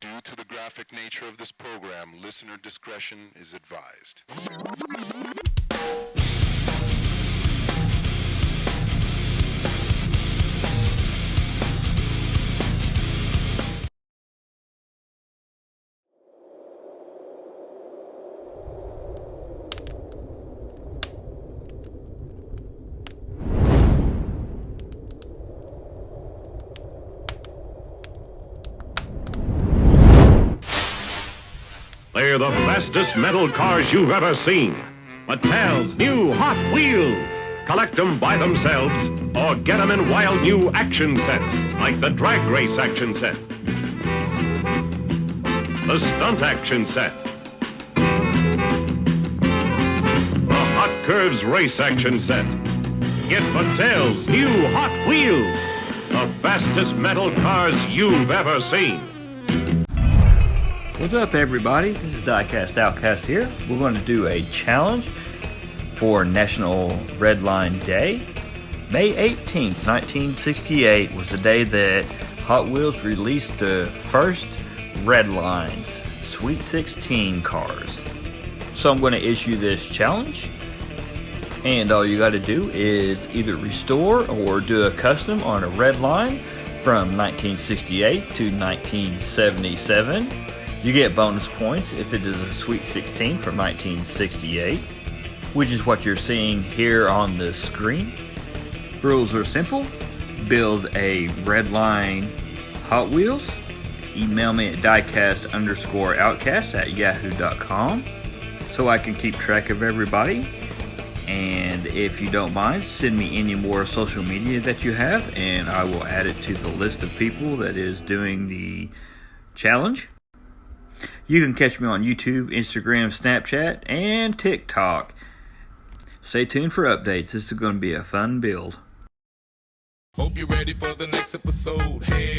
Due to the graphic nature of this program, listener discretion is advised. They're the fastest metal cars you've ever seen. Mattel's new Hot Wheels. Collect them by themselves or get them in wild new action sets like the Drag Race action set, the Stunt action set, the Hot Curves race action set. Get Mattel's new Hot Wheels. The fastest metal cars you've ever seen. What's up, everybody? This is Diecast Outcast here. We're going to do a challenge for National Redline Day. May 18th, 1968 was the day that Hot Wheels released the first Redlines Sweet 16 cars. So I'm going to issue this challenge, and all you got to do is either restore or do a custom on a Redline from 1968 to 1977. You get bonus points if it is a Sweet 16 from 1968, which is what you're seeing here on the screen. Rules are simple. Build a Redline Hot Wheels. Email me at diecast_outcast@yahoo.com so I can keep track of everybody. And if you don't mind, send me any more social media that you have, and I will add it to the list of people that is doing the challenge. You can catch me on YouTube, Instagram, Snapchat, and TikTok. Stay tuned for updates. This is going to be a fun build. Hope you're ready for the next episode. Hey.